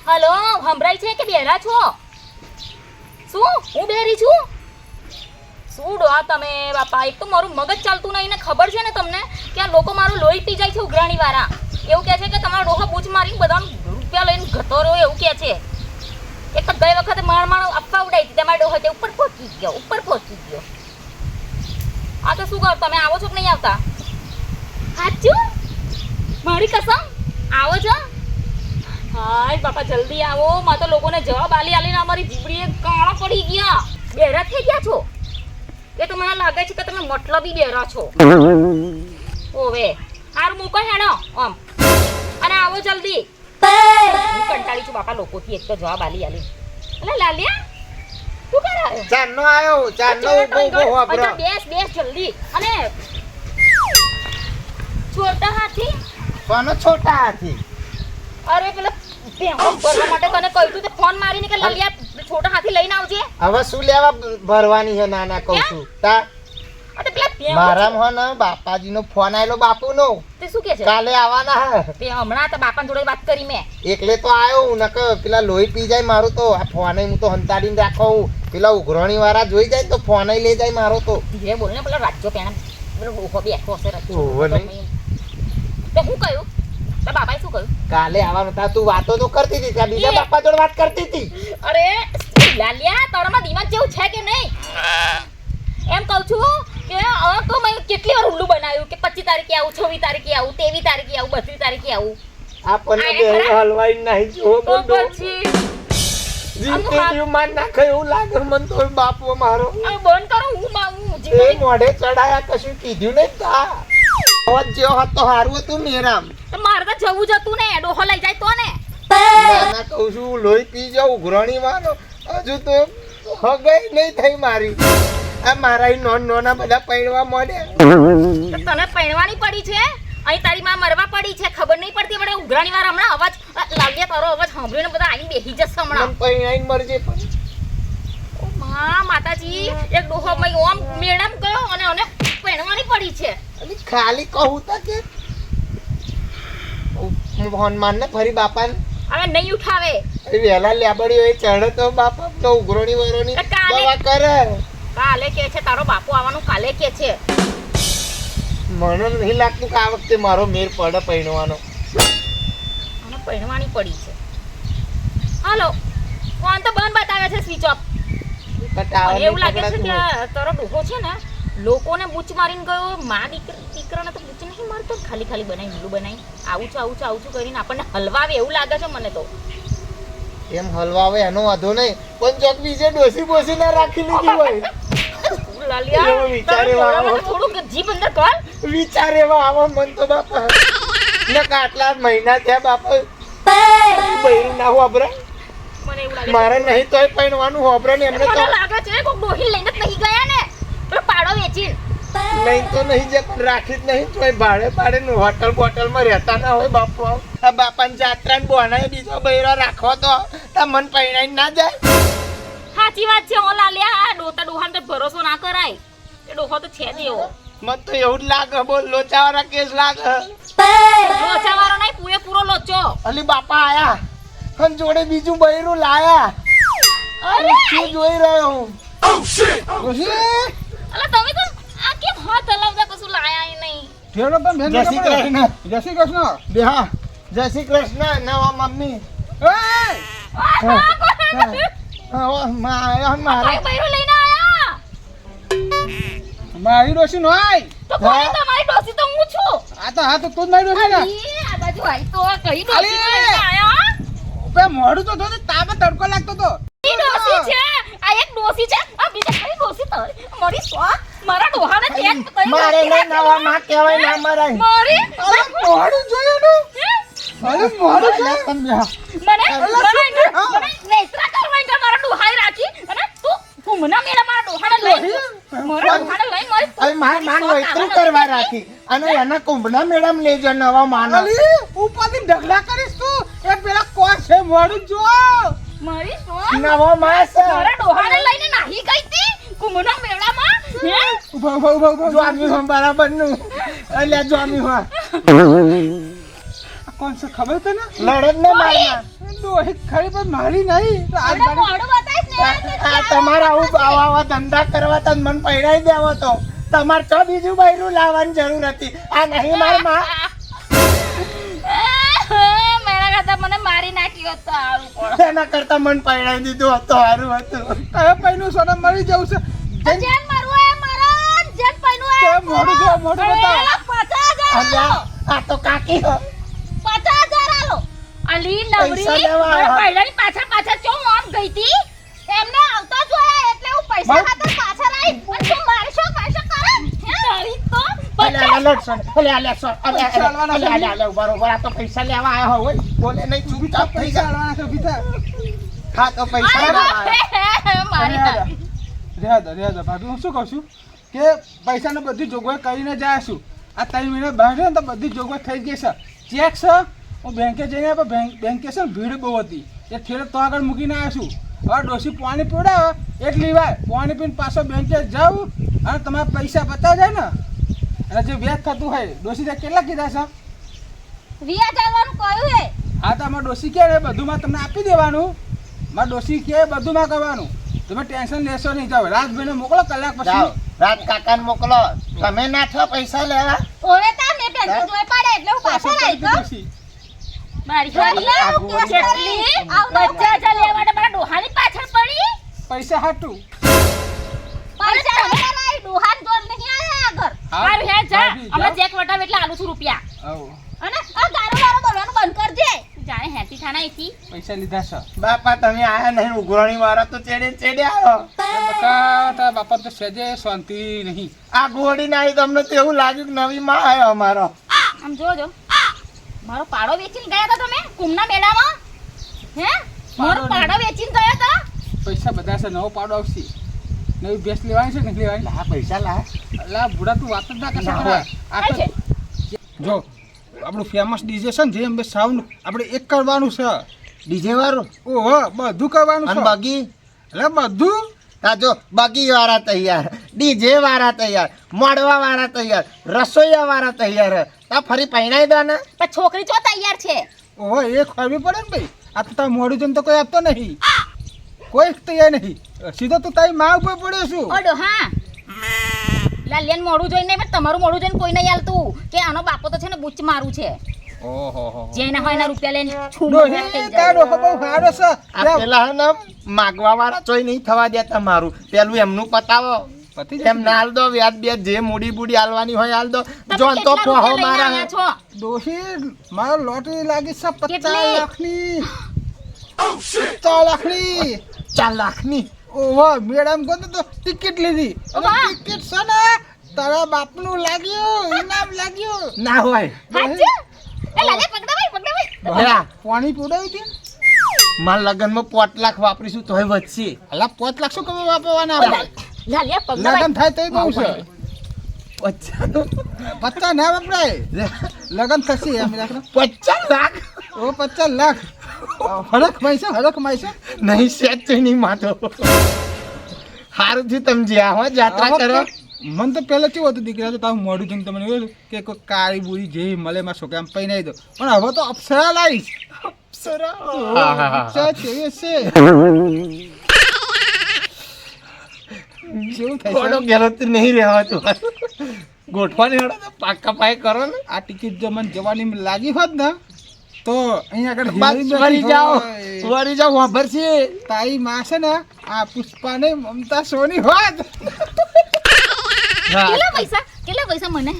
Hello, હંભરાય છે કે બેરા છો? શું હું બેરી છું? શું ડો તમે બાપા, એક તો મારું મગજ ચાલતું નહીં ને ખબર છે ને તમને કે આ લોકો મારું લોહી પી જાય છે ઉઘરાણી વાળા. એવું કહે છે કે તમારો ડોહો બૂચ મારી બધાનું રૂપિયા લઈને ઘતો રહ્યો એવું કહે છે. એક તો ગઈ વખતે માણ આપવા ઉડાઈ હતી, તમારા ડોહો તે ઉપર પહોંચી ગયો. આ તો શું કરો તમે, આવો છો કે નહીં આવતા? સાચું? મારી કસમ આવો છો? હાય બાપા જલ્દી આવો, માં તો લોકોને જવાબ આલીને અમારી જીબડીએ કાળા પડી ગયા. બેરા થઈ ગયા છો એ તો મને લાગે છે કે તમે મતલબી બેરા છો. ઓવે હારું મૂકો હેડો આમ અને આવો જલ્દી. હું કંટાળી છું બાપા લોકોથી, એક તો જવાબ આલી. અલે લાલિયા તું ક્યારે આવ્યો? ચાંદનો આવ્યો, ચાંદનો ઉભો વાપરો. બેસ જલ્દી. અને છોટા હાથી કોનો છોટા હાથી? અરે પેલા ભેંસો ભરવા માટે તને કહ્યું તું તે ફોન મારીને કે લાલિયા છોટા હાથી લઈને આવજે. હવે શું લેવા ભરવાની છે નાના કહું છું તા? અરે પેલા ભેંસો મારામ હો ને બાપાજીનો ફોન આવેલો બાપુનો. તે શું કહે છે? કાલે આવવાના હે. તે હમણાં તો બાપા જોડે વાત કરી મેં. એકલે તો આવ્યો નક પેલા લોહી પી જાય મારું તો. આ ફોન હું તો હંતાડીને રાખો. પેલા ઉઘરાણી વાળા જોઈ જાય તો ફોન લઈ જાય મારો તો. ધીરે બોલ ને, પેલા રાજ્યો પેણા પેલો ડોહો બેઠો હશે ઓહો રાજ્યો. નહીં. તે શું કહ્યું? તો બાપાએ શું કહ્યું? કાલે આવવાનું તા તું વાતો તો કરતી હતી, ત્યાં બીજા બાપા જોડે વાત કરતી હતી. અરે લાલિયા તારામાં દિમાગ જેવું છે કે નહીં? એમ કહું છું કે તો મેં કેટલી વાર ઉલ્લુ બનાવ્યું કે 25 તારીખે આવું, 26 તારીખે આવું, 23 તારીખે આવું, 32 તારીખે આવું. આપણને બે હલવાઈ નહીં જો તો બોલ. પછી જીવ માન નાખે એવું લાગે મન તો બાપો મારો. આ બંધ કરો. હું એ જીવન મોઢે ચડાયા કશું કીધું નહીં તા. અવાજ જેવો હતો હારું હતું મેરામ. તો મારે તો જવું જ હતું ને, ડોહો લઈ જાય તો ને. નાના કહું છું લોહી પી જાઉં ઉઘરાણી મારો. હજુ તો હગાઈ નહીં થઈ મારી. આ મારા નોના બધા પૈણવા મળ્યા. તો તને પૈણવાની પડી છે, અહીં તારી માં મરવા પડી છે, ખબર નહીં પડતી. વડે ઉઘરાણી વાર હમણાં અવાજ લાગ્યા, તારો અવાજ સાંભળીને બધા આવીને બેસી જશે હમણાં. પૈણાઈને મરજે પણ. ઓ માં માતાજી, એક ડોહો મય ઓમ મેડમ ગયો અને અને પૈણવાની પડી છે. અને ખાલી કહું તા કે ફોન મારને ફરી બાપાને હવે નહીં ઉઠાવે. વેલા લેબડી હોય ચડે તો બાપા તો ઉઘરાણી વરોની દવા કરે. કાલે કે છે તારો બાપુ આવવાનું, કાલે કે છે. મને નહીં લાગતું કે આ વખતે મારો મેર પડે પૈણવાનો. અને પૈણવાની પડી છે. હાલો ફોન તો બંધ બતાવે છે, સ્વિચ ઓફ. એવું લાગે છે કે તારો ડોહો છે ને લોકોને બૂચ મારીને ગયો. માં દીકરાને તો બૂચ નહીં મારતો, ખાલી બનાવી ઊંડું બનાવી આવું છું કરીને આપણને હલવાવે એવું લાગે છે મને તો. એમ હલવાવે એનો વાંધો નહીં, પણ ચોક બીજે ડોસી બોસી ના રાખી લીધી હોય. લાલિયા વિચારે વાળો થોડુંક જીભ અંદર કર. વિચારે આવો મન તો બાપા ને આટલા મહિના થયા બાપા બૈરું ના હોબરે. મને એવું લાગે મારે નહીં તોય પૈણવાનું હોબરે ને એમને તો મને લાગે છે કોક ડોહી લઈને જ નહીં ગયા ને, પેલો પાડો વેચીને. નહીં તો નહીં જે રાખી જ નહીં તોય ભાડે નું હોટલ બોટલમાં રહેતા ના હોય બાપુ. આ બાપાને જાત્રા ને બોનાય બીજો બૈરો રાખો તો મન પૈણાઈ ના જાય. સાચી વાત છે. ઓ લાલિયા આ ડોહાને તો ભરોસો ના કરાય. એ ડોહો તો છે જ એવો. મત તો એવું જ લાગે, બોલ લોચાવાળા કેસ લાગે. લોચાવાળો નહીં, પૂરેપૂરો લોચો. અલી બાપા આયા અને જોડે બીજું બૈરું લાયા. અરે શું જોઈ રહ્યો હું? અલા તમે તો આ કેમ હાથ હલાવતા કશું લાયા નહીં? જય શ્રી કૃષ્ણ. જય શ્રી કૃષ્ણ. બેહા. જય શ્રી કૃષ્ણ. નવા મમ્મી. મારા બૈરું લઈને આયા. મારી ડોસી નો આય તો કોણ તમારી ડોસી તો હું છું. આ તો તું જ મારી ડોસી ને. અલી, આ બાજુ આઈ તો કઈ ડોસી લઈને આયા? બે મોડું તો થયું, તાપે તડકો લાગતો તો. ઈ ડોસી છે, આ એક ડોસી છે, આ બીજા કઈ ડોસી તારી મારી સ્વા મારા ડોહાને ચેક કરી. મારે નહીં નવા માં કહેવાય ના મરાય. મારી અરે મોડું જોયું ને. અરે મોડું લે જોયું. તમે બેહા. મને નેત્રા કરવાઈ કે મારા ડોહાઈ રાખી અને તું મને મેરા મારા ડોહાને લઈ મારા ડોહાને લઈ મારી હવે માન વૈતરું કરવા રાખી અને એના કુંભના મેડમ લેજો નવા માનો. અલી ઉપરથી ઢગલા કરીશ તું. એ પેલા કોણ છે મોડું જો. મારી સ્વા નવો માસ મારા ડોહાને લઈને નાહી ગઈ તી કુંભના મેળામાં. હે ઉભા. જોમી હો બરાબર નું. એટલે જોમી હો કોણ છે ખબર તને લડત ને મારના ડોહી ખરી પણ મારી નહીં તો આજ હમણાં મારી મોઢું બતાવીશ ને આ તમારા આવા ધંધા કરવા તો મને પૈણાઈ દેવો તો તમારે તો બીજું બૈરું લાવવાની જરૂર હતી આ નહીં માર માં મેરા કરતા મને મારી નાખ્યો તો આવું કોણ એના કરતા મને પૈણાઈ દીધું હતું સારું હતું કયો પૈનું સોના મરી જવું છે જેન મારવો એ મારા જેન પૈનું એ તે મોઢું જો મોઢું બતાવ 50,000 અલ્યા આ તો કાકી હો 50,000 આલો અલી નવરી પૈસા લેવા મારા આવ્યા. પૈડાની પાછળ ચો મોમ ગઈ તી એમને આવતા જોયા એટલે હું પૈસા બસ. ખાતર પાછળ આવી અને તું મારશો કરે તારી તો અલ્યા લડશો અલ્યા લડશો પૈસા આલવાના છે. અલ્યા બરોબર આ તો પૈસા લેવા આવ્યા હોય બોલે નહીં ચૂપચાપ થઈ પૈસા જા આલવાના છે બીજા હા તો પૈસા લેવા આવ્યા. મારી નાખી. રેહા દો ભાભી હું શું કહું છું કે પૈસાને બધી જોગવાઈ કરીને જાય છું આ 3 મહિના બહાર ને તો બધી જોગવાઈ થઈ ગઈ છે ચેક છે હું બેંકે જઈને બેંકે છે ને ભીડ બહુ હતી એ ઠેર તો આગળ મૂકીને આવ્યો છું હવે ડોસી પાણી પીવડાવે એટલી વાર પાણી પીને પાછો બેંકે જાઉં અને તમારા પૈસા બતાવી જાય ને અને જે વ્યાજ થતું હોય ડોસી કેટલા કીધા છે વિયા જવાનું કહ્યું હે હા તો અમારા ડોસી કે એ બધુંમાં તમને આપી દેવાનું મારા ડોસી કે બધુંમાં કરવાનું તમે ટેન્શન લેશો નહીં જાઓ રાજભાઈને મોકલો કલાક જાઓ પછી રાત કાકાને મોકલો તમે ના છો પૈસા લેવા ઓવે તા ને પેન્શન જોઈ પડે એટલે હું પાછળ આવી ગયો પછી મારી જોડી હું કેસ કરી બચ્ચા ચા લેવા માટે મારા ડોહાની પાછળ પડી પૈસા હાટું પૈસા અમારા આ ડોહાન જોડ નહીં આયા આગળ મારું હે જા અમે ચેક વટાવ એટલે આલુ છું રૂપિયા આવો અને આ ગારો બોલવાનું બંધ કરજે જાણે હેતી થાના એથી પૈસા લીધા છે બાપા તમે આયા નહીં ઉઘરાણી વાળા તો ચેડે આવ્યો તારા બાપા તો સહેજે શાંતિ નહીં આ ગોળી નાઈ તમને તો એવું લાગ્યું કે નવી માં આવ્યો અમારો આમ જોજો મારો પાડો વેચીને ગયા હતા તમે કુમના મેળામાં હે મારો પાડો વેચીને ગયા હતા પૈસા બધા છે નવો પાડો આવશે નવી ભેંસ લેવાની છે ને લેવાની આ પૈસા લા અલા બુડા તું વાત જ ના કરશે ના ખરા. હોય. આ કઈ છે તો જો આપણું ફેમસ ડીજે છે ને જે અમે સાઉન્ડ આપણે એક કરવાનું છે ડીજે વાળું ઓહો બધું કરવાનું અને છે બગી એટલે બધું તા જો બગી વાળા તૈયાર ડીજે વાળા તૈયાર મોડવા વાળા તૈયાર રસોઈયા વાળા તૈયાર તા ફરી પહેણાઈ દો ને પણ છોકરી ચો તૈયાર છે ઓહો એ ખરવી પડે ને ભાઈ આ તો તારે મોડું જઈને તો કોઈ આપતો નહીં કોઈ તૈયાર નહીં સીધો તો તારી માં ઉપર પડ્યો છું ઓડો હા લાલિયન મોડું જોઈને પણ તમારું મોડું જોઈને કોઈ નહીં આલતું કે આનો બાપો તો છે ને બુચ્ચ મારું છે ઓહો જેના હોય એના રૂપિયા લઈને છૂમો ડોહી થઈ તારો જાય બહુ સારો છે આ પેલા હે ને માગવા વાળા ચોય નહીં થવા દેતા મારું પેલું એમનું પતાવો પતિ એમ ના હાલ દો વ્યાજ બે જે મૂડી બુડી હાલવાની હોય હાલ દો તમે જો તો કેટલા ફોહો રૂપિયા લઈને મારા આવ્યા છો ડોહી મારો લોટરી લાગી છે 50 કેટલી? લાખની 50 લાખની 4 લાખની ઓહો મેડમ કોને તો ટિકિટ લીધી અને વાહ. ટિકિટ છે ને તારા બાપનું લાગ્યું ઇનામ લાગ્યું ના હોય હાચે એ લાલે પકડાવાય હેરા, પાણી પીવડાવી હતી મારા લગ્નમાં 5 લાખ વાપરીશું તોય વધશે અલા 5 લાખ શું કમે વાપરવાના આપણે લાલે પકડાવાય લગન થાય તઈ બહુ છે 50 ના વપરાય લગન થશે એમ રાખો 50 લાખ ઓ 50 લાખ હરખ માઈ છે નહીં સેટ તો નહીં માથો સારું થયું તમે જ્યાં હો જાત્રા કરો મન તો પહેલા કેવું હતું દીકરા તો તારું મોઢું જોઈને તમને એવું કે કોઈ કાળી બુરી જે મળે માં છોકરા આમ પહેરાવી દો પણ હવે તો અપ્સરા લાવીશ અપ્સરા કેવી છે કેવું થાય થોડો છે? ગેલો તો નહીં રહેવાતું ગોઠવાની હડો તો પાકા પાય કરો ને આ ટિકિટ જો મને જવાની લાગી હોત ને તો અહીંયા આગળ બસ હિરોઈન વળી બેઠી જાઓ હોય. વળી જાઓ વાભર છે તારી માં છે ને આ પુષ્પા ને મમતા સોની હોત કેટલા પૈસા મને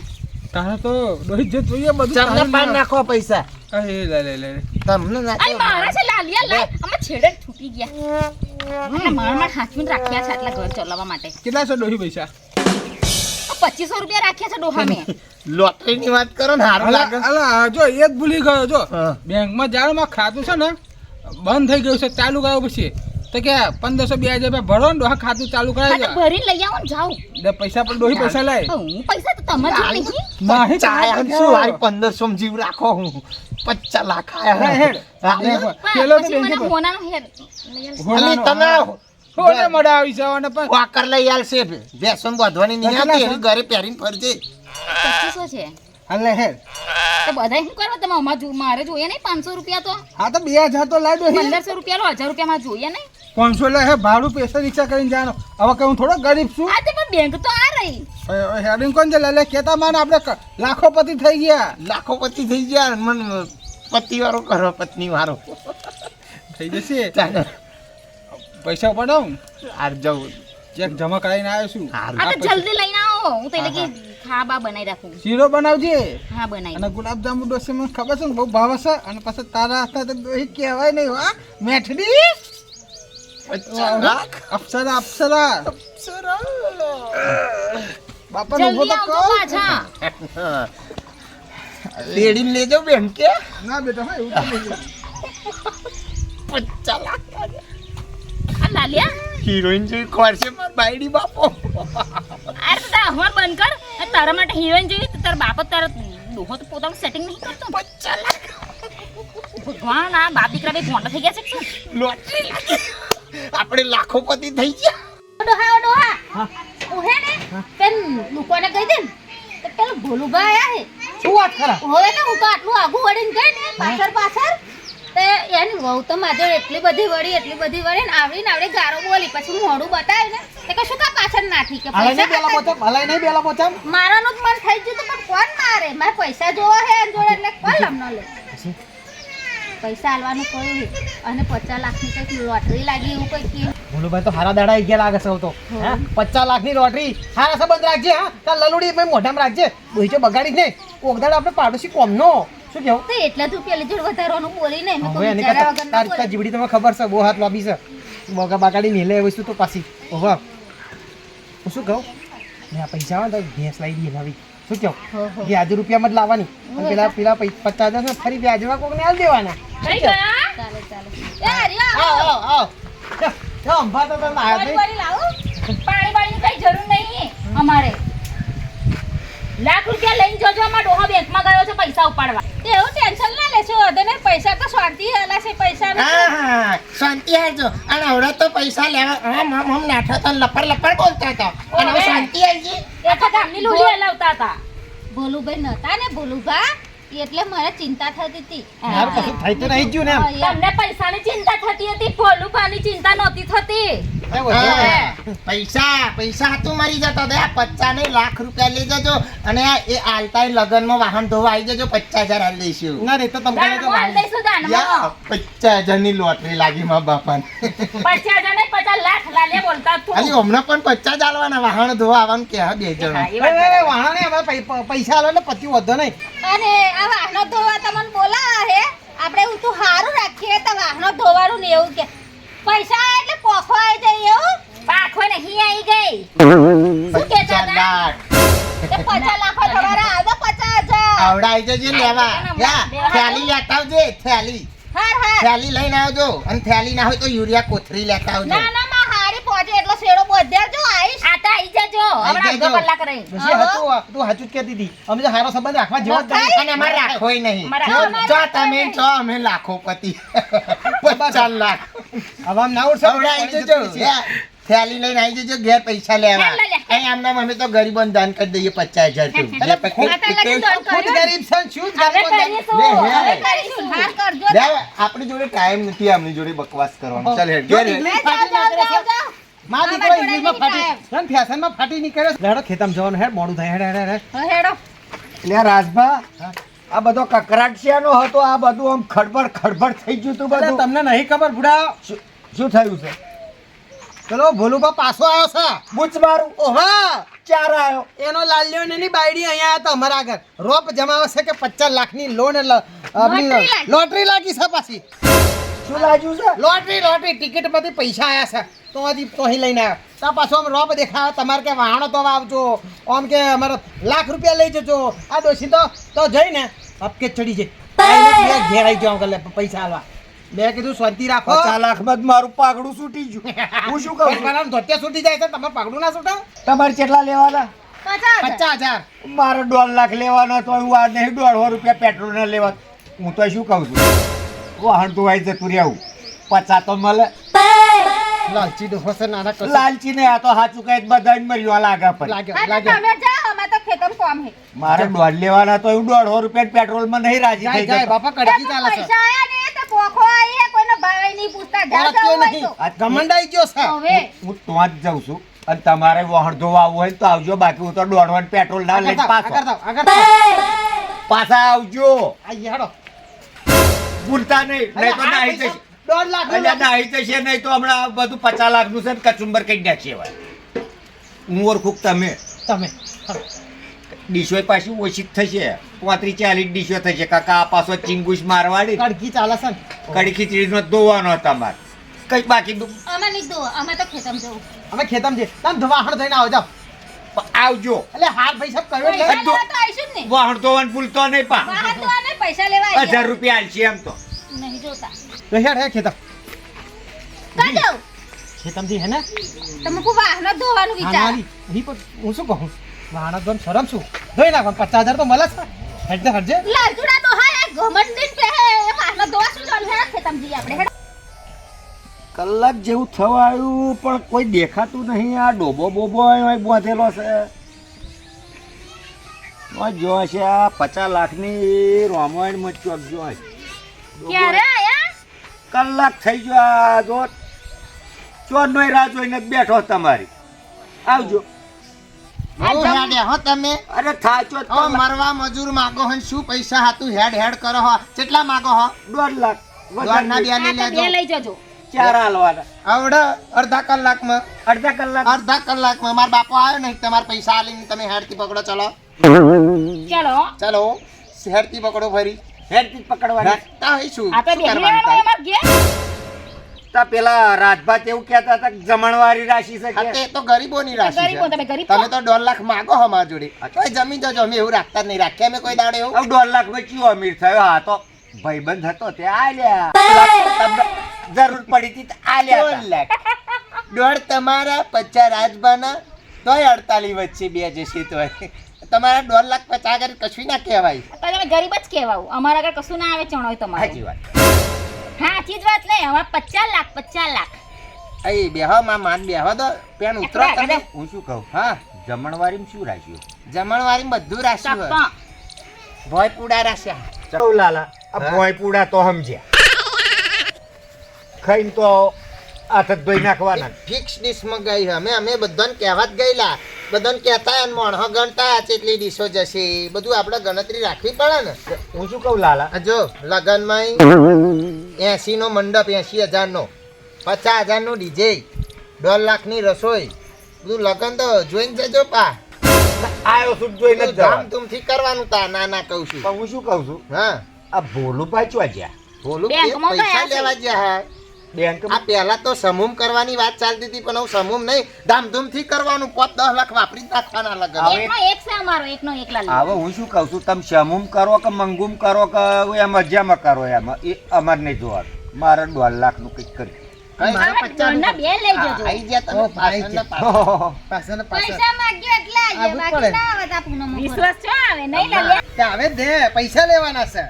તારે તો રોહિત જે જોઈએ બધું તમને તારે પાન ના. નાખો પૈસા અરે લે તમને અરે નાખો મારા છે લાલિયા લાય અમે છેડે જ છૂટી ગયા મને માર હાથમાં રાખ્યા છે આટલા ઘર ચલાવવા માટે કેટલા છે ડોહી પૈસા 2500 રૂપિયા રાખ્યા છે ડોહા મેં લોટરી ની વાત કરો ને હારું લાગે અલા જો એક ભૂલી ગયો જો હા. બેંકમાં જાણો માં ખાતું છે ને બંધ થઈ ગયું છે ચાલુ કરાવ પછી તો કે 1500 2000 રૂપિયા ભરો ને ડોહા ખાતું ચાલુ હા તો કરાવી ભરીને લઈ આવો ને જાઓ દે પૈસા પણ ડોહી પૈસા લાય હું પૈસા તો તમારે જોડે નહીં નહીં ચાય આમ શું હારી 1500 માં જીવ રાખો હું 50 લાખ આયા હા, હેડ. હા, પેલો તો પછી મને બેંકે હોનાનો હેર લઈ આવો. અને તમે હોને મળે આવી જવાને પણ વાકર લઈ આલશે બેસન બાંધવાની નહીં કેટલા આવતી છે? એની ઘરે પહેરીને ફરજે 2500 છે અલે હે તો બધાય શું કરવા તમે મારે જોઈએ નહીં 500 રૂપિયા તો હા તો 2000 તો લાવી દો 1500 રૂપિયા લો 1000 રૂપિયા મારે જોઈએ નહીં 500 લે હે ભાડું પૈસા રિક્ષા કરીને જવાનો હવે કે હું થોડો ગરીબ છું આ તે પણ બેંક તો આ રહી હેડિંગ કોણ છે લે કેતા માને આપણે લાખોપતિ થઈ ગયા લાખોપતિ થઈ ગયા મન પતિ વાળો કરો પત્ની વાળો થઈ જશે ચાલો પૈસા પડાવ આર જવું ચેક જમા કરાવીને આવ્યો છું આ તો જલ્દી લઈને આવો હું તો એટલે કે ખાબા બનાવી રાખું શીરો બનાવજે હા બનાવી અને ગુલાબજાંબુ ડોસી મને ખબર છે ને બહુ ભાવ છે અને પછી તારા હાથે તો દોહી કહેવાય નહીં હા મેઠડી અપ્સરા અપ્સરા બાપા નો જલ્દી તો આવજો કહો પાછા લેડીને લેજો બેન કે ના બેટા હા એવું તો નહીં. 50 લાખ આ લાલિયા હિરોઈન જેવી ખોરશે માર બાયડી બાપો અરે તો તારા અખબાર બંધ કર અને તારા માટે હિરોઈન જેવી તો તારા બાપ જ તારા ડોહો તો પોતાનું સેટિંગ નહીં કરતો 50 લાખ ભગવાન આ બાપ દીકરા બે ભોંડા થઈ ગયા છે કે શું લોટરી લાગી આપણે લાખોપતિ થઈ ગયા ડોહા ઓહે ને પેન દુકાને ગઈ દે તો પેલો ભોલુભા આયા હે શું વાત કરા હવે ને હું તો આટલું આગું વળીને ગઈ ને પાછળ તે એની વહુ તો માજો એટલી બધી વળી ને આવડી ગારો બોલી પછી મોઢું બતાવ્યું ને તે કશું કા પાછળ નાઠી કે પૈસા હલાઈ નહીં બેલા બોચમ મારાનું જ મન થઈ ગયું તો પણ કોણ મારે મારે પૈસા જોવા હે એન જોડે એટલે કોણ લમનો લે પૈસા આલવાનું કહ્યું અને 50 લાખની કંઈક લોટરી લાગી એવું કંઈક કે ભોલુભાઈ તો હારા દાડા આવી ગયા લાગે છે હવે તો હે 50 લાખની લોટરી હારા સંબંધ રાખજે હા તાર લલુડી ભાઈ મોઢામાં રાખજે બોઈચો બગાડી જ નહીં કોકદાડ આપણે પાડોશી કોમનો શું કેવું તો એટલે તું પેલી જોડે વધારવાનું બોલી નહીં મેં તો હવે એની વિચાર્યા કરતા વગર ના તાર બોલી. જીબડી તમને ખબર છે બહુ હાથ લોબી છે બગા બગાડી નીલે વસ્તુ તો પાછી ઓહો હું શું કહું મેં આ પૈસા આવે ને તો ભેંસ લાવી દઈએ નવી શું કહું વ્યાજ રૂપિયામાં જ લાવવાની અને પેલા 50,000 ને ફરી વ્યાજમાં કોકને આલ દેવાના કઈ ગયા ચાલે એ હરિયા આવ અંભા તો તમે આવ્યા જ નહીં. વળી લાવો પાણી બાણીની કઈ જરૂર નહીં અમારે લાખ રૂપિયા લઈને જોજો અમારા ડોહા બેંકમાં ગયો છે પૈસા ઉપાડવા એવું ટેન્શન ના લેશો અદને પૈસા તો શાંતિ હલા છે પૈસા હા શાંતિ હારજો અને હવે તો પૈસા લેવા હમ નાઠો તો લપડ બોલતા હતા અને હવે શાંતિ આવી ગઈ આખા ગામની લોહી હલાવતા હતા ભોલુભાઈ નતા ને ભોલુભા એટલે મને ચિંતા થતી હતી યાર કશું થઈ તો નહીં જ ગયું ને એમ. તમને પૈસાની ચિંતા થતી હતી ભોલુભાની ચિંતા નહોતી થતી પૈસા હતું મરી જતો તો 50 નહીં લાખ રૂપિયા લઈ જજો અને એ આલતા લગનમાં વાહન ધોવા આવી જજો 50,000 આલી દઈશું ના રે તો તમને દાન વાળ દઈશું દાનમાં. 50,000 ની લોટરી લાગી માં બાપાને 50,000 નહીં 50 લાખ લાલિયા બોલતા તું. હજી હમણાં પણ 50 આલવાના વાહન ધોવા આવવાનું કે હા 2 જણ હા, એ વાત બરાબર. વાહણ નહીં અમારે પૈસા આલો એટલે પતિ વધો નહીં અને આ વાહનો ધોવા તમને બોલા હે આપણે હું તો હારું રાખીએ તો વાહનો ધોવાનું ને એવું કે પૈસા એટલે પોખો આવી જાય એવું પાખો નહીં આવી ગઈ શું કહેતા 50 હતા? લાખ તે 50 લાખો તમારા આવે 50,000 આવડાઈ જજે લેવા યા થેલી લેતા આવજે થેલી થેલી લઈને આવજો અને થેલી ના હોય તો યુરિયા કોથરી લેતા આવજો ના ના માં હારી પહોંચે એટલો શેડો બોધ્યા જો આઈશ આ તો આવી જજો હમણાં અડધો જજો. કલાક રહી પછી હતું તું હાચું જ કહેતી હતી અમે તો હારો સંબંધ રાખવા જેવો જ નહીં. અને અમારે રાખોય નહીં અમારે જો તમે છો અમે લાખોપતિ 50 લાખ હવે આમ ના ઉઠશો. આવડાઈ જજો યા, થેલી લઈને આવી જજો ઘેર પૈસા લેવા લે, લે. અહીં આમના અમે તો ગરીબોને દાન કરી દઈએ 50,000 થી. અરે એટલે ખુદ આ તો લગી દોડ ખુદ કર્યો. ગરીબ છે ને શું જ હવે ગરીબો ને કરીશું લે, હે. હવે કરીશું હાર કરજો લે, આપણી જોડે ટાઈમ નથી આમની જોડે બકવાસ કરવાનો ચાલ હેડ જો ઘેર હેડ. ઇંગ્લિશ જાઓ, ફાટી નીકળે જાઓ, છે. જાઓ. માં દીકરો આમાં ઇંગ્લિશમાં જોડે ફાટી નહીં છે ને ફેશનમાં ફાટી નીકળે છે. લેડો ખેતરમાં જવાનું હેડ મોડું થાય હેડ હેડ હેડ હેડો એટલે રાજભા આ બધો કકરાટશિયાનો હતો આ બધું આમ ખડબડ થઈ ગયું તું અરે બધું તમને નહીં ખબર બુડા શું થયું છે પેલો ભોલુબા પાછો આવ્યો છે બુચ મારું ઓહા ચાર આવ્યો એનો લાલ્યો ને એની બાયડી અહીંયા આવ્યા હતા અમારા આગળ રોપ જમાવે છે કે 50 લાખની લોન લોટરી લાગી છે પાછી શું લાગ્યું છે લોટરી ટિકિટ માંથી પૈસા આયા છે તો હજી તો અહીં લઈને આવ્યો ત્યાં પાછો આમ રોપ દેખાવે તમારે કે વાહણો તો આવજો આમ કે અમારે લાખ રૂપિયા લઈ જજો આ દોશી તો જઈને હપકે ચડી જાય ઘેર આવી જાવ એટલે પૈસા હાલવા મેં કીધું શાંતિ રાખો 50 લાખમાં જ મારું પાગડું છૂટી ગયું હું શું કહું છું? ધોત્યા છૂટી જાય છે તમારે પગડું ના છૂટા તમારે કેટલા લેવાના 50,000 50,000 મારે 1.5 લાખ લેવાનો તો હું આ નહીં 1.5 રૂપિયા પેટ્રોલ ને લેવા હું તો શું કહું છું વાહન ધોવાઈ જતું રહેવું 50 તો મળે લાલચી ડોસો છે નાના કશું લાલચી ને આ તો સાચું કઈ બધા મર્યો લાગા પર લાગ્યો અને લાગ્યો તમે જાઓ અમે તો ખેતમ કોમ હે મારે દોઢ લેવાના તો હું 150 રૂપિયા પેટ્રોલમાં નહીં રાજી જાય થઈ જાય જતો. બાપા કડકી ચાલે છે પૈસા આયા ને તે પોખો આયા કોઈને ભાવે નહીં પૂછતા જા ઓળખ્યો જાવ નહીં હોય આ ગમંડાઈ ગયો છે તો હવે હું તો જ જાઉં છું અને તમારે વહાણ ધોવા આવવું હોય તો આવજો, બાકી હું તો દોડવાનું પેટ્રોલ ના લઈને પાછા આવજો. ભૂલતા નહીં, નહીં તો નાહી જશે. 1.5 લાખ અલ્યા નાહી જશે નહીં તો હમણાં બધું 50 લાખનું છે ને કચુંબર કઈ નાખશે ભાઈ. હું ઓળખું કે તમે ડીશો પાછી ઓછી જ થશે, 35-40 ડીશો થશે. કાકા આ પાછો ચિંગુશ મારવાડી કડકી ચાલે છે ને. કડી ખીચડીનો ધોવાનો તમારે કઈ બાકી અમે નહીં દો અમે તો ખેતમ જવું અમે ખેતમ છે તમે ધવાહણ થઈને આવો જાઓ આવજો. એટલે હાર પૈસા કર્યો પૈસા એટલે લેવા તો આવીશું જ ને વાહણ ધોવાનું ભૂલતો નહીં પા. બહાર તો આને પૈસા લેવા આવીએ. 1000 રૂપિયા આલશે એમ તો. નહીં જોતા તો હેડ હે ખેતમ કાં જાઉં ખેતમથી હે ને તમે ખૂબ વાહન ધોવાનું વિચાર હાનારી અહીં પણ હું શું કહું વાહણ દોન શરમ છું ધોઈ નાખો 50,000 તો મળે છે હેડ હરજે લાલચુડા તો હા ઘમંડ દિન પે હે વાહન ધોવા શું ચાલ હે ખેતમ જી આપણે હેડ કલાક જેવું થવા આવ્યું પણ કોઈ દેખાતું નહીં. આ ડોબો બોબો અહીં બાંધેલો છે. જો છે આ 50 લાખની રામાયણમાં ચોક જો ક્યારે આયા કલાક થઈ ગયો. આ જો ચોરનો રાહ જોઈને જ બેઠો તમારી. આવજો. બહુ હેડે હો તમે અરે થાચો જ હો કલાક. મરવા મજૂર માગો હો ને શું પૈસા હાતું હેડ હેડ કરો હો કેટલા માગો હો 1.5 લાખ દોડના બે આ લઈ તો બે લેજો લઈ જજો ચાર હાલવાના. આવડે અડધા કલાકમાં અડધા કલાક અડધા કલાકમાં મારા બાપો આવ્યો નહીં તમારા પૈસા આલીને તમે હેડથી પકડો ચલો ચલો ચલો હેડથી પકડો ફરી હેડથી જ પકડવાની. હેડતા હોય શું આ તો શું બેહી કરવાનું રહેવાનું થાય? એમાં ઘેર તા પેલા રાજભાત એવું કહેતા હતા કે જમણવારી રાશિ છે હા, કે તે તો ગરીબોની રાશિ ગરીબો, છે તમે ગરીબ તમે છો? તો 1.5 લાખ માગો હો મારા જોડે તોય જમી જજો અમે એવું રાખતા જ નહીં રાખ્યા અમે કોઈ દાડે એવું હવે 1.5 લાખમાં ચિયો અમીર થયો. હા તો ભાઈબંધ હતો તે આલ્યા. તમને જરૂર પડી હતી તો આલ્યા 1.5 હતા. લાખ દોઢ તમારા 50 રાજબાના તોય 48 વચ્ચે બે જશે તોય તમારા 1.5 લાખ 50 આગળ કશું ના કહેવાય તો તમે ગરીબ જ કહેવાવું અમારા આગળ કશું ના આવે ચણોય તમારે સાચી વાત. હા સાચી જ વાત નહીં અમારે 50 લાખ અહીં બેહો માં માન બેહો દો પેન ઉતરો એકલા તમે હું શું કહું, હા જમણવારીમાં શું રાખ્યું? જમણવારી બધું રાખ્યું હોય. ચપ્પા ભોય પૂડા રાખ્યા ચલો લાલા, આ હા? ભોંય પૂડા તો સમજ્યા. ખાઈને તો હાથ જ ધોઈ નાખવાના. ફિક્સ ડીશ મંગાઈ અમે અમે બધાને કહેવા જ ગયેલા બધાને કહેતા અને મોણહો ગણતા કેટલી ડીશો જશે બધું આપણે ગણતરી રાખવી પડે ને હું શું કહું લાલા, આ જો લગનમાં 80 નો મંડપ 80,000 નો 50,000 નું ડીજે 1.5 લાખની રસોઈ બધું લગન તો જોઈને જજો પા આયો સુટ જોઈને જ જવાનું. ધામધૂમથી કરવાનું તા ના ના કહું છું પણ હું શું કહું છું, હા આ ભોલુભાઈ ચોં ગયા? બોલું બેંકમાં પૈસા ગયા છે. લેવા ગયા હા આ બેંકમાં પહેલા તો સમૂહ કરવાની વાત ચાલતી હતી પણ હવે સમૂહ નહીં ધામધૂમથી કરવાનું 5-10 લાખ વાપરી જ નાખવાના લગન હવે- એકનો એક છે અમારો એકનો એક લાલ હવે હું શું કહું છું, તમે સમૂમ કરો કે મંગુમ કરો કે એમ મજામાં કરો એમાં એ અમારે નહીં જોવાનું. મારે 1.5 લાખનું કંઈક કરી. મારા અમારા ઘરના બે લઈ જજો આઈ ગયા તમે ઓ, ભાઈ પાછળના ગયા. પાછળ. પાછળ ને પાછળ પૈસા માંગ્યો એટલે આવીએ આવવું બાકી પડે. ના આવત આ પૂનમ વિશ્વાસ છો આવે નહીં લાલ્યા તે હવે દે પૈસા લેવાના છે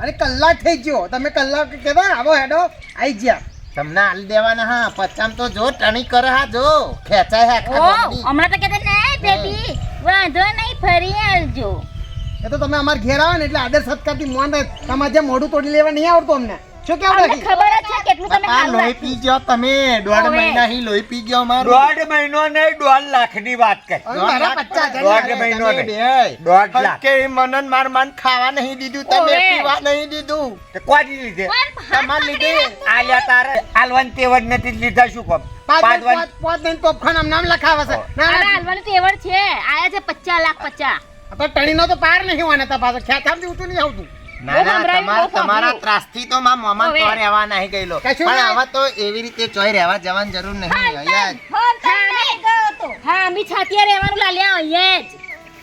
અને કલાક થઈ ગયો તમે કલાક કહેતા આવો હેડો આઈ ગયા તમને હાલ દેવાના હા પચામ તો જો ટણી કરે હા જો ખેંચાય હા ઓ આખા ઘરની. હમણાં તો કહેતા નહીં બેબી વાંધો નહીં ફરી આવજો એ તો તમે અમારા ઘેર આવો ને એટલે આદર સત્કારથી મોન રહે તમારે જેમ મોઢું તોડી લેવા નહીં આવડતું અમને શું કેવું અમને નથી ખબર જ છે કેટલું તમે બાપા, ખાવું લોહી પી ગયો તમે 1.5 ઓવે. મહિના હી લોહી પી ગયો મારું 1.5 મહિનો નહીં 1.5 લાખની વાત કરી. હવે મારા 50,000 દોઢ ની મહિનો તમે નહીં. બે. 1.5 લાખ. કે મનન માર માન ખાવા નહીં દીધું તમે ઓવે. પીવા નહીં દીધું તે કોની લીધે? તમાર લીધે આલ્યા તારે આલવાની તેવડ નથી જ લીધા શું કામ? પાદવાની- પાંચ દિન પોપખાન આમ નામ લખાવે છે ના અરે ના હાલવાની તો એવડ છે આયા છે 50 લાખ 50 આપણે ટણીનો તો પાર નહીં હોવાના તા પાછો ખ્યાલ ઊંચું નહીં આવતું ના ના સંભળાયું, તમારા બહુ તમારા સાંભળ્યું. ત્રાસથી તો માં મોમાં ઓવે. તો રહેવા નહીં ગયેલો કશું પણ નહીં. હવે તો એવી રીતે ચોય રહેવા જવાની જરૂર નહીં અહીંયા જ. ફોન કરીને ગયો તો હા અમી છાતિયા રહેવાનું લાલ્યા અહીંયા જ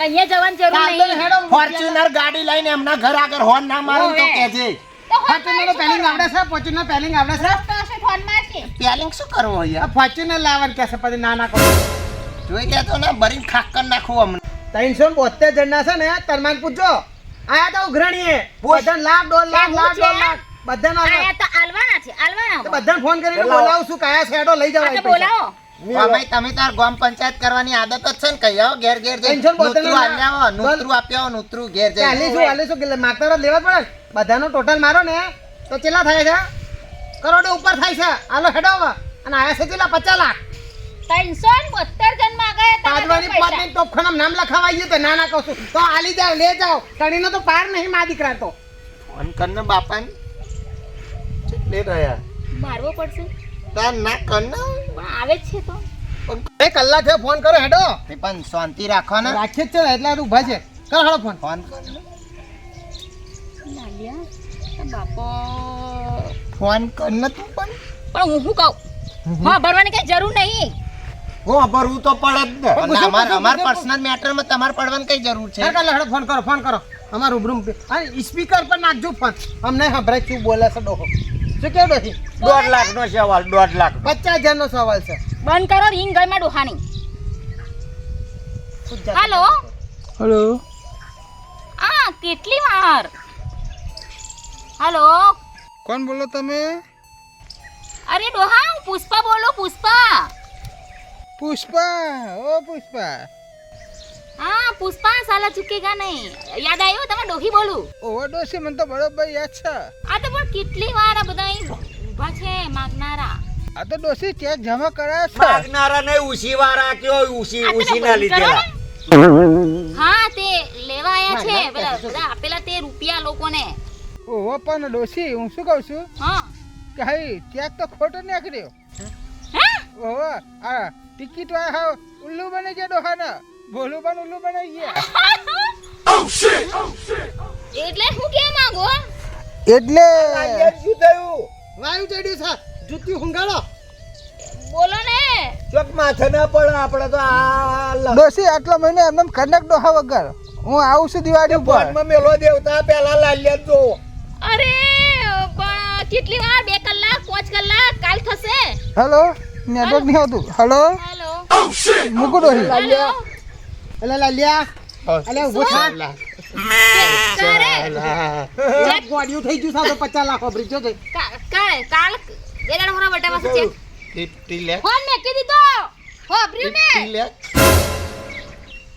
કઈએ જવાની જરૂર ચાલતો નહીં હેડો ફોર્ચ્યુનર ગાડી લઈને એમના ઘર આગળ હોર્ન ના મારું તો ઓવે. કહેજે તો ફોર્ચ્યુનર પેલિંગ આવડે છે ફોર્ચ્યુનર પેલિંગ આવડે છે રસ્તો હશે ફોન મારશે પેલિંગ શું કરવું આ અહીંયા ફોર્ચ્યુનર લાવવાનું કે છે પછી ના ના કરો જોઈ લે તો ના ભરીને ખાક કરી નાખું અમને 372 જણના છે ને તરમાન પૂછજો આયા તો ઉઘરાણીએ બધાને લાખ 1.5 લાખ એવું લાખ છે? 2 લાખ બધાને આયા તો આલવાના છે આલવાના બધાને ફોન કરીને બોલાવો. બોલાવું છું કયા શેડો લઈ આ તો જવાય બોલાવો આમાંય તમે તાર ગામ પંચાયત કરવાની આદત જ છે ને કઈ આવો ઘેર ઘેર જઈ ટેન્શન બોતલ નૂતરું ના- આલ્યા આવો, નૂતરું આપ્યા આવો, નૂતરું ઘેર જઈ આલીશું કે માતારા લેવા જ પડે બધાનો ટોટલ મારો ને તો કેટલા થાય છે કરોડ ઉપર થાય છે હાલો હેડો હવે. અને આયા છે કેટલા 50 લાખ 372 જણ માગે પાદવાની પાદની ટોપખાનામાં નામ લખાવાઈ ગયું તો ના ના કહું છું તો આલી જાઓ લે જાઓ તણીનો તો પાર નહીં માં દીકરા તો ફોન કરને બાપાને કેટલે રહ્યા મારવો પડશે તાર ના કરને પણ આવે જ છે તો એ કલાક થયો ફોન કરો હેડો પણ શાંતિ રાખો ને રાખીએ જ છે ને એટલે આ ઊભા છે કર હેડો ફોન ફોન કરને લાલિયા બાપો ફોન કરને તું પણ પણ હું શું કહું હા ભરવાની કઈ જરૂર નહીં હું ભરવું તો પડે જ ને પણ અમાર પર્સનલ મેટરમાં તમારે પડવાની કઈ જરૂર છે હેડો હેડો ફોન કરો અમાર રૂબરૂ અને સ્પીકર પર નાખજો ફોન અમને સંભળાય શું બોલે છે ડોહો શું કેવો ડોહી 1.5 લાખનો સવાલ 1.5 લાખ 50,000 નો સવાલ છે બંધ કરો રીંગ ગઈ માં ડોહાની હાલો હલો આ કેટલી વાર હાલો કોણ બોલો તમે? અરે ડોહા હું પુષ્પા બોલું પુષ્પા પુષ્પા. ઓ પુષ્પા. હા પુષ્પા સાલા ચૂકેગા નહીં યાદ આવ્યું તમે ડોહી બોલું ઓહો ડોશી મને તો બરોબર યાદ છે. આ તો પણ કેટલી વાર આ બધા અહીં ઊભા છે માગનારા આ તો ડોશી ચેક જમા કરાયા છે. માગનારા ને ઉસી વાળા કયો ઉસી આ તમે ઉસી ના બંધ કરો લીધેલા ને. હા તે લેવા આયા છે બધા આપેલા તે રૂપિયા લોકોને ઓહો પણ ડોશી હું શું કહું છું હા કે હઈ ચેક તો ખોટો નીકળ્યો. હે ઓહો આ ટિકિટ વાળા હાવ ઉલ્લુ બની ગયા ડોહાના. ભોલું પણ ઉલ્લુ બનાવી ગયા. એટલે હું કેમ માંગો એટલે શું થયું વાયુ ચડ્યું છે જુતી હુંગાડો બોલો ને ચોક માથે ના પડે આપણે તો આ ડોશી આટલો મહિને એમને કનક ડોહા વગર હું આવું છું દિવાળી ઉપર. ફોનમાં મેલો દેવતા પેલા લાલ્યા જો અરે પણ કેટલી વાર 2 કલાક 5 કલાક કાલ થશે હેલો નેટવર્ક નહીં આવતું. હેલો હેલો મૂકું ડોશી. હેલો એટલે લાલ્યા એટલે ઉભો થા કરે ગોડિયું થઈ ગયું છે તો 50 લાખ વાપરી જો કાલ એડા હોરા બટા પાસે ચેક 50 લાખ ફોન મેકી દીધો હોબ્ર્યું ને 50 લાખ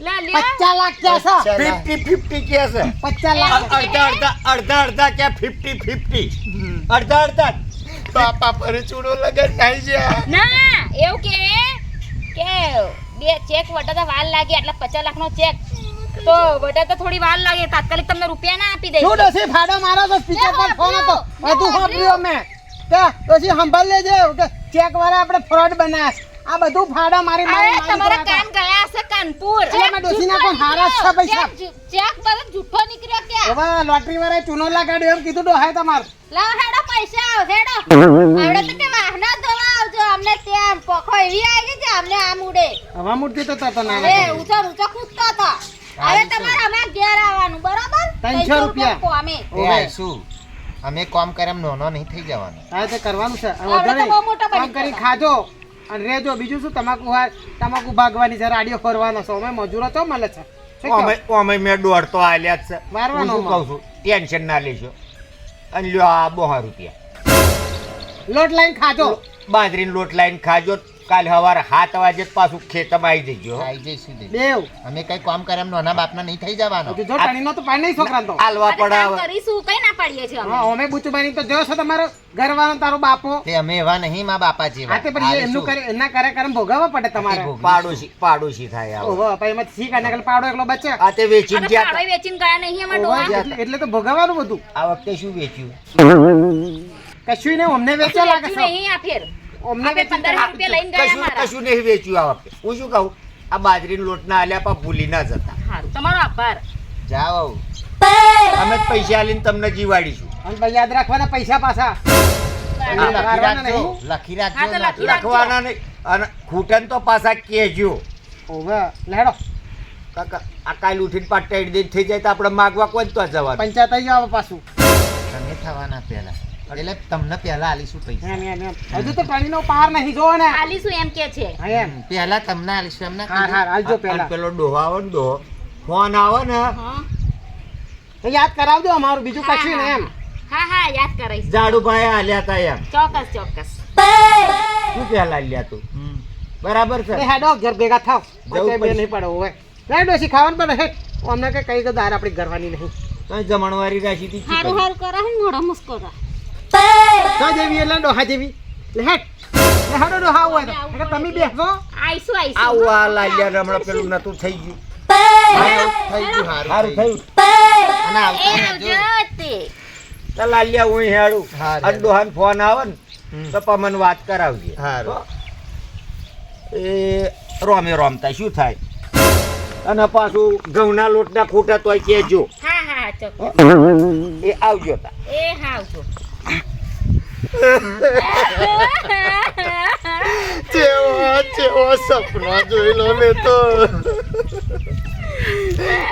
લા લ્યા 50 લાખ ક્યાં છે 50-50 કે છે 50 લાખ અડધા કે 50-50 અડધા બાપા પર ચૂડો લગન નહીં જ્યાં ના એવું કે બે ચેક વટાતા વાર લાગે એટલે 50 લાખનો ચેક તો વટાતા થોડી વાર લાગે તાત્કાલિક તમને રૂપિયા ના આપી દે શું ડોસી ફાડો મારો તો સ્પીકર પર ફોન હતો બધું સાંભળ્યો મેં કે ડોસી સંભાળ લેજે કે ચેક વાળા આપણે ફ્રોડ બનાસ આ બધું ફાડો મારી અરે મારી તમારા કાન ગયા હશે કાનપુર એટલે મેં ડોસીના કોણ હારા જ છે પૈસા ચેક પર જૂઠો નીકળ્યો કે હવે લોટરી વાળાએ ચૂનો લગાડ્યો એમ કીધું ડોહાય તમાર લાવ હેડો પૈસા આવ હેડો આવડે તો કે વાહના ધોવા આવજો અમને ત્યાં પોખો એવી આવી ગઈ કે અમને આમ ઉડે હવા મૂર્તિ તો તતો ના અરે ઊંચો ઊંચો કૂદતો હતો હવે તમારે અમે ઘેર આવવાનું બરોબર 300 રૂપિયા. કોમે એ આઈશું અમે કામ કરે એમ નોનો નહીં થઈ જવાનો હા તે કરવાનું છે હવે તો બહુ મોટા બની કામ કરી ખાજો અને રેજો બીજું શું તમાકુ ભાગવાની છે રાડિયો ફરવાનો છે અમે મજૂરો તો મળે છે શું કહો? અમે મેં દોઢ તો આલ્યા જ છે મારવાનો હું શું કહું છું ટેન્શન ના લેશો અને લ્યો આ 2 રૂપિયા લોટ લાઈન ખાજો બાજરીનો લોટ લાઈન ખાજો કાલ સવારે 7 વાગે પાછું ખેતરમાં આવી જજો આવી જઈશું દે દેવ અમે કઈ કામ કરે એમ નોના બાપના નહીં થઈ જવાનો હજુ જો ટણીનો તો પાડ નહીં છોકરાને તો આલવા પડે કામ હવે. કરીશું કઈ ના પાડીએ છે અમે હા અમે બુચુબાની તો જો છો તમારો ઘરવાળો તારો બાપો તે અમે એવા નહીં માં બાપા જેવા આ તે પણ એ એમનું કરે એના કરે કરમ ભોગવવા પડે તમારે પાડોશી થાય આવો. ઓહો પછી એમાં શીખ અને પાવડો એકલો બચે આ તે વેચીને અને ગયા પાડોય તા. વેચીને ગયા નહીં અમાર ઓહો, ડોહા એટલે તો ભોગવવાનું બધું આ વખતે શું વેચ્યું કશું નહીં અમને વેચવા લાગે વેચ્યું છે નહીં આ ફેર અમને આપણે 15,000 રૂપિયા લઈને ગયા કશું અમારા કશું નહીં વેચ્યું આ વખતે હું શું કહું આ બાજરીનો લોટ ના આલ્યા પણ ભૂલી ના જતા સારું તમારો આભાર જાઓ અમે જ પૈસા આલીને તમને જીવાડીશું અને ભાઈ યાદ રાખવાના પૈસા પાછા લખી મારવાના રાખજો નહીં. લખી હા, તો રાખજો લખી લખવાના નહીં અને ખૂટન તો પાછા કહેજો ઓહો લેડો કાકા આ કાલ ઉઠીને પાટા દઈને થઈ જાય તો આપણે માગવા કોઈ તો જવાનું પંચાયત આવી જાવ પાછું તમે થવાના પહેલા એટલે તમને પહેલા આલીશું પૈસા એમ. હજુ તો ટણીનો પાર નહીં જોવો ને આલીશું એમ કે છે હા એમ પહેલા તમને આલીશું એમને હા હા હાલજો અને પહેલા પેલો ડોહો આવે ને ડોહો ફોન આવે ને હા તો યાદ કરાવજો અમારું બીજું કશું ને એમ હા યાદ કરાઈશ જાડુભાઈ આલ્યા તા એમ ચોક્કસ ચોક્કસ શું પહેલા આલ્યા તું બરાબર છે એ હેડો ઘર ભેગા થાવ જવું બે પડશે. નહીં પડે હવે લે ડોશી ખાવાનું બને હેડ અમને કઈ તો દાર આપણી ઘરવાની નહીં કઈ જમણવારી રાખી હતી હારું હારું કરા હે મોડા મુસ્કો કરા તો જેવી એટલે ડોહા જેવી લે હેડ લે હેડો ડોહા હોય તો એટલે તમે બેસો આઈશું આવું આ લાલ્યા હમણાં પેલું નતું થઈ ગયું થઈ ગયું હારું સારું થયું અને આવતા રહેજો. તો લાલ્યા હું હેડું હારું. અને ડોહાને ફોન આવે ને તો પમન વાત કરાવજે હારું. એ રોમે રોમતા શું થાય અને પાછું ઘઉંના લોટના ખોટા તોય કહેજો હા હા ચોક્કસ એ આવજો તા એ હા આવજો જેવો સપનો જોઈ લો મેં તો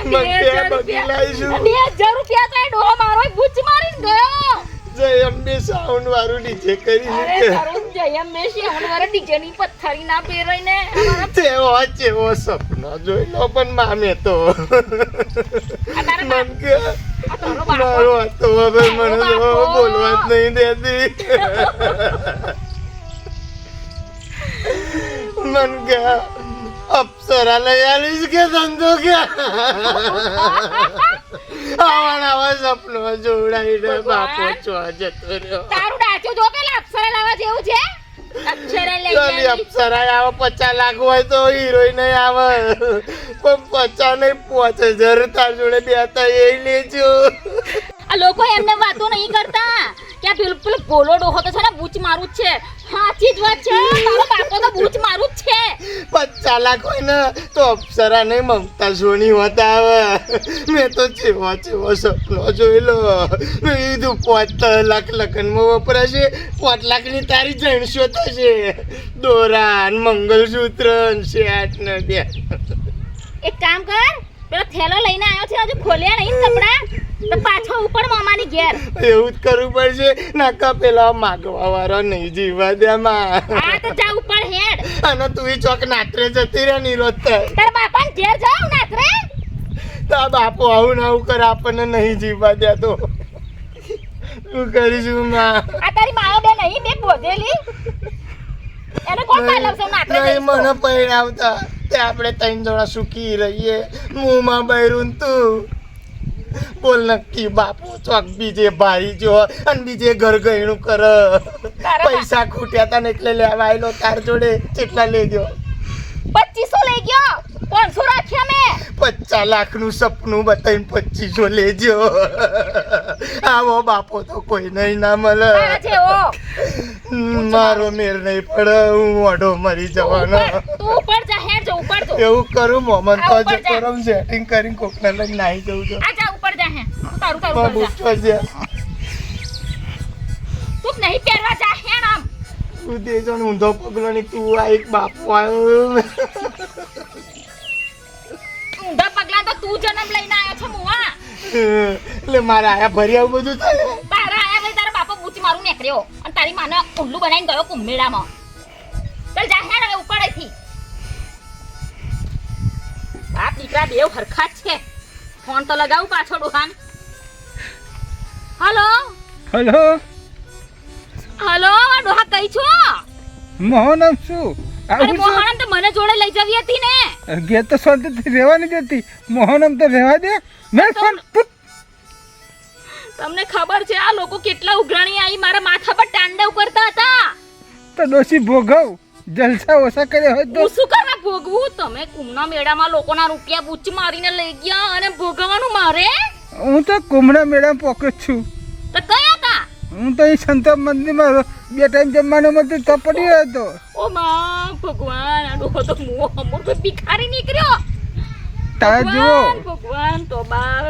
મંગ્યા બગી લાવીશું 2000 રૂપિયા તો એ ડોહો મારો બુચ મારીને ગયો જય અંબે સાઉન્ડ વાળું ડીજે કરી અરે તારું જયમ મેશી હમણાં ડીજે ની પથ્થરી ના પહેરાઈને જેવો સપનો જોઈ લો પણ મામે તો મંગ્યા આ તારો બાપો મારો હતો હવે મને તો બોલવા જ નહીં દેતી મન ગયા અપ્સરા લઈ આવીશ કે ધંધો આવા સપનો જોડાઈને બાપો ચો જતો રહ્યો તારું ડાચું જો પેલા અપ્સરા લાવવા જેવું છે અપ્સરા લઈ ચાલી આવી. અપ્સરા આવે 50 લાખ હોય તો હિરોઈન આવે પણ 50 નહીં 5000 તાર જોડે બે હતા એ લેજો આ લોકો એમને વાતો નહીં કરતા કે આ પેલો બોલો ડોહો તો છે ને બૂચ મારું જ છે સાચી જ વાત છે તારો બાપો તો બૂચ મારું જ છે 50 લાખ હોય ને તો અપ્સરા નહીં મમતા સોની હોતા આવે મેં તો જેવો સપનો જોઈ લો મેં કીધું 5 લાખ લગ્નમાં વપરાશે 5 લાખની તારી જણસો થશે દોરા ને મંગલસૂત્ર ને શેટ ને બે એક કામ કર પેલો થેલો લઈને આવ્યો છે હજુ ખોલ્યા નહીં ને કપડા તો પાછો ઉપર મામાની ઘેર એવું જ કરવું પડશે નાકા પેલા માગવા વાળો નહીં જીવા દે માં આ તો જા ઉપર હેડ અને તું ચોક નાત્રે જતી રહે નિરોધ થાય તાર બાપાને ઘેર જાવ નાત્રે તા બાપો આવું ને આવું કરે આપણને નહીં જીવા દે તો શું કરીશું માં આ તારી માઓ બે નહીં બે બોધેલી એને કોણ પાલવશે નાત્રે નહીં મને પૈણાવતા તે આપણે ત્રણ જણા સુખી રહીએ મુંમાં બૈરું તું બોલ નક્કી બાપુ ચોક બીજે ભાઈ જો અને બીજે ઘર ગયણું કર પૈસા ખૂટ્યા તા ને એટલે લેવા આવેલો તાર જોડે કેટલા લેજો 2500 લઈ ગયો 500 રાખ્યા મેં 50 લાખનું સપનું બતાવીને 2500 લેજો આવો બાપો તો કોઈ નહીં ના મળે તારા જેવો મારો મેર નહીં પડે હું મોઢો મરી જવાનો તું ઉપર જા હેડ જો ઉપર જો એવું કરું મોમન તો આ ઉપર જ જા. કરું સેટિંગ કરીને કોકને લઈને નાહી જવું છું આ જા ઉપર જા હે તું તારું તારું બાબુ ઉપર જા છે તું નહીં પહેરવા જા હેડ આમ તું દેજો ને ઊંધો પગલો ને તું આ એક બાપુ આવ્યો ઊંધા પગલા તો તું જન્મ લઈને આવ્યો છે મુવા એટલે મારા આયા ભરી આવું બધું થાય તારા આયા ભાઈ તારા બાપા બૂચ મારું નીકળ્યો અને તારી માને ઉલ્લુ બનાવીને ગયો કુંભમેળામાં ચાલ જા હેડ હવે ઉપર અહીંથી બાપ દીકરા બેવ હરખા જ છે ફોન તો લગાવું પાછો ડોહાન હલો હલો હલો ડોહા કઈ છો મોહનમ શું અરે આવું મોહનમ તો મને જોડે લઈ જવી હતી ને છું ઘેર તો શાંતિથી રહેવાની જ હતી મોહનમ તો રહેવા દે મેં ફોન તમને ખબર છે આ લોકો કેટલા ઉઘરાણી આવી મારા માથા પર તાંડવ કરતા હતા તો ડોશી ભોગવ જલસા ઓછા કર્યા હોય તો હું શું કરવા ભોગવું તમે કુમના મેળામાં લોકોના રૂપિયા બૂચ મારીને લઈ ગયા અને ભોગવવાનું મારે હું તો કુમડા મેળામાં પોકે છું તો કયા હતા હું તો અહીં સંતો મંદિરમાં બે ટાઈમ જમવાનું મળતું તો પડી રહ્યો હતો ઓ માં ભગવાન આ ડોહો તો મુઓ અમુર તો ભિખારી નીકળ્યો તારા જુઓ ભગવાન તો બાર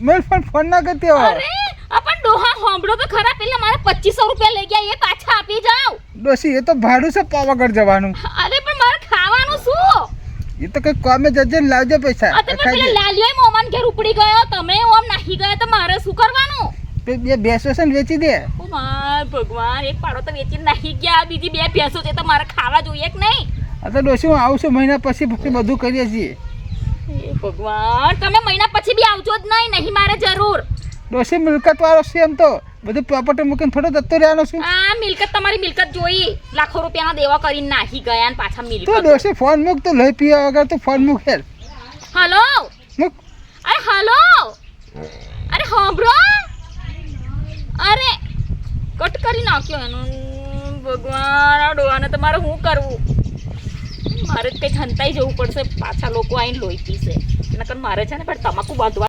મેલ ફોન ના કરતી હોય અરે આપણ ડોહા હોંભળો તો ખરા પેલા મારે 2500 રૂપિયા લઈ ગયા એ પાછા આપી જાવ ડોશી એ તો ભાડું છે પાવાગઢ જવાનું અરે પણ મારે ખાવાનું શું એ તો કઈ કામે જજે ને લાવજે પૈસા આ તો પણ પેલા લાલિયો મોમાન ઘેર ઉપડી ગયો તમે ઓમ નાહી ગયા તો મારે શું કરવાનું બે ભેંસો છે ને વેચી દે ઓ માર ભગવાન એક પાડો તો વેચી નાહી ગયા બીજી બે ભેંસો છે તો મારે ખાવા જોઈએ કે નહીં આ તો ડોશી હું આવું છું મહિના પછી બધું કરીએ છીએ એ ભગવાન તમે મહિના પછી બી આવજો જ નહીં મારે જરૂર ડોશી મિલકત વાળો છે એમ તો બધું પ્રોપર્ટી મૂકીને થોડો જતો રહેવાનો છું આ મિલકત તમારી મિલકત જોઈ લાખો રૂપિયાના દેવા કરીને નાખી ગયા ને પાછા તો મિલકત ડોશી ફોન મૂક તો લઈ પીવા વગર તો ફોન મૂક હેર હલો મૂક અરે હલો અરે હોબરો અરે કટ કરી નાખ્યો એનું ભગવાન આ ડોહાને તમારે શું કરવું મારે જ કંઈક હંતાઈ જવું પડશે પાછા લોકો આવીને લોહી પીશે નકર મારે છે ને પણ તમાકુ બાંધવા